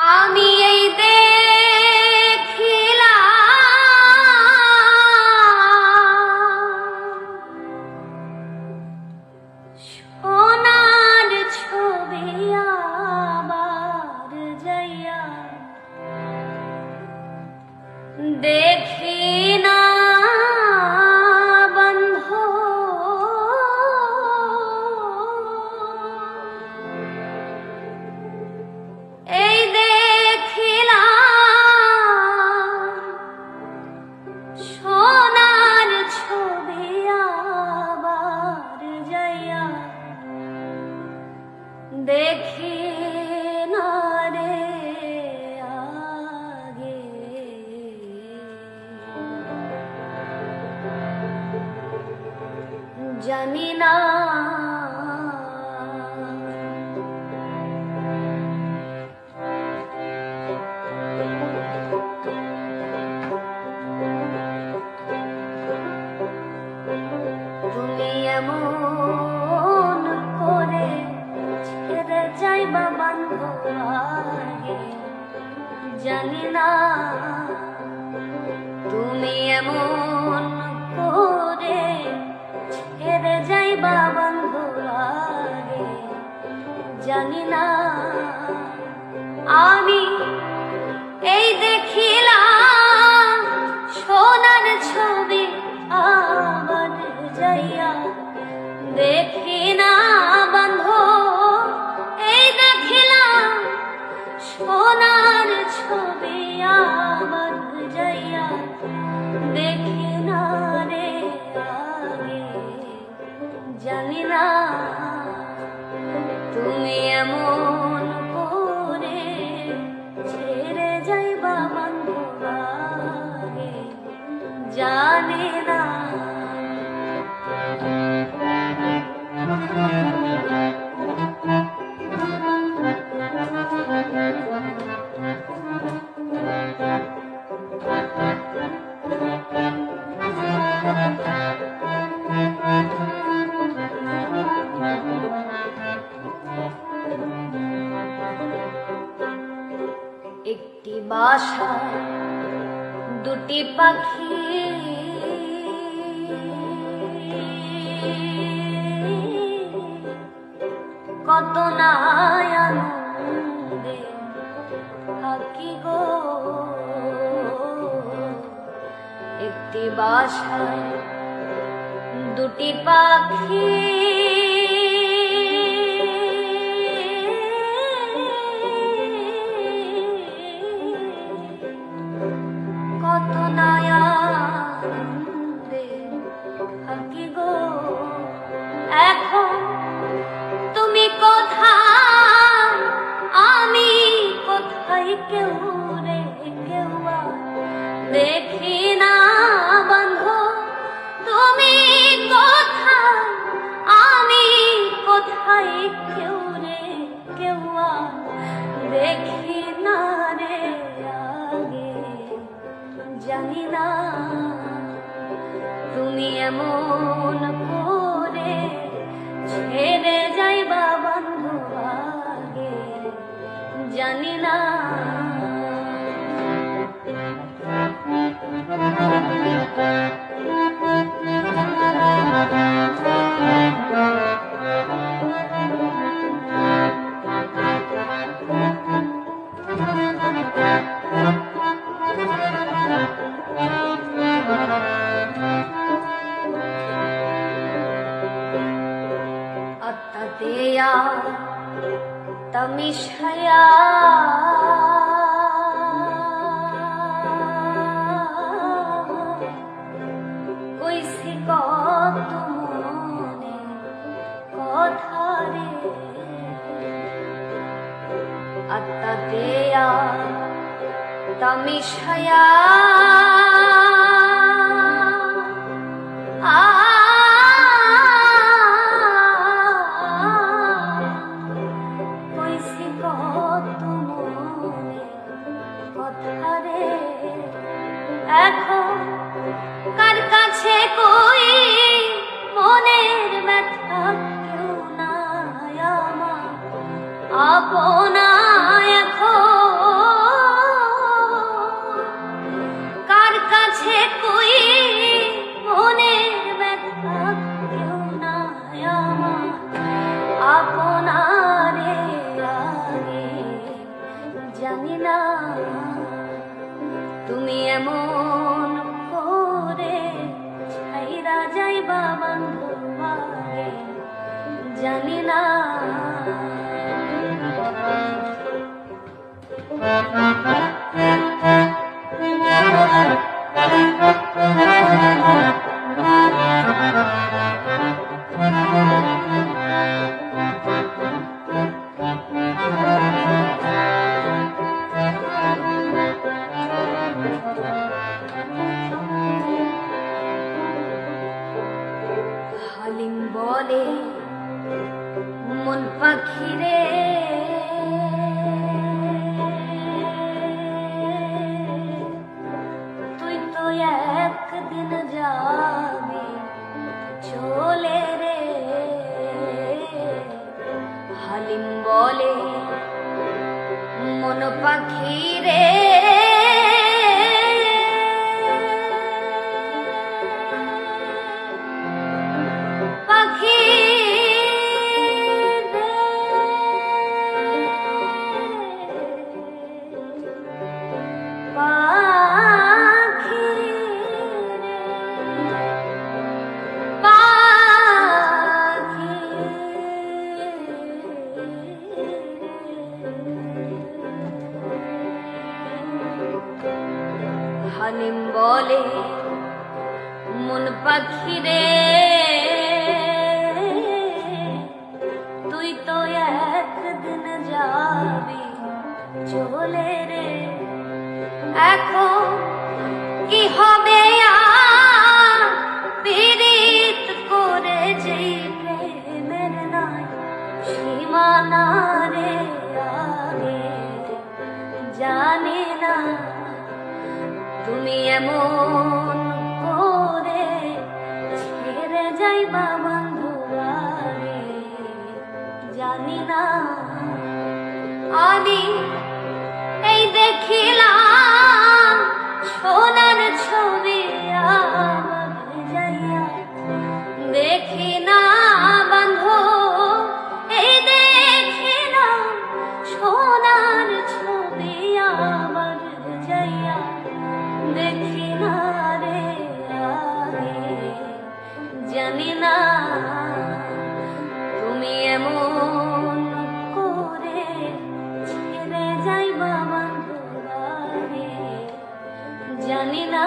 আমি এই দেখিলাম সোনার ছবি আবার যাইয়া দেখি না বন্ধু এই দেখিলাম সোনার ছবি আবার যাইয়া দেখি না রে আগে জানি না তুমি এমন করে ছেড়ে যাইবা বান্ধব আগে জানি না তুমি এমন করে ছেড়ে যাইবা বান্ধব আগে জানি না আমি এই দেখিলাম সোনার ছবি আবার যাইয়া দেখি না বন্ধু এই দেখিলাম সোনার ছবি আবার যাইয়া দেখি না রে আগে জানি না তুমি এমন করে ছেড়ে যাইবা বন্ধু আগে জানি না একটি বাসা দুটি পাখি কত না আনন্দে থাকি গো একটি বাসায় দুটি পাখি কত না আনন্দে থাকি গো এখন তুমি কোথায় আমি কোথায় কেউ রে কেউ দেখি না বন্ধু তুমি কোথায় আমি কোথায় কেউ রে কেউ দেখি না রে আগে জানি না তুমি এমন করে ছেড়ে যাইবা বন্ধু আগে জানি না अत्ततेया तमिशया कोई सिकत मने कथा रे अत्ततेया तमिशया এখন কার কাছে কই মনের ব্যথা কেউ নাই আমার আপনা এখন জানি না তুমি এমন করে ছাইরা যাইবা বান্ধবারে, জানি না হালিম বলে মন পাখি রে, তুই তো একদিন যাবি চলে রে। হালিম বলে মন পাখি রে, পাখি রে, পাখি রে, পাখি হালিম বলে মন পাখি রে, তুই তো একদিন যাবি চলে রে। এখন কি হবে আর পীড়িত করে যে প্রেমের নাই সীমানা রে, আগে জানি না তুমি এমন করে ছেড়ে যাইবা বন্ধুবারে, জানি না আমি এই দেখিলাম সোনার ছবি আবার যাইয়া দেখি না বন্ধু, এই দেখিলাম সোনার ছবি আবার যাইয়া দেখি না রে, আগে জানি না তুমি এমন করে ছেড়ে যাইবা বন্ধুবারে, জানি না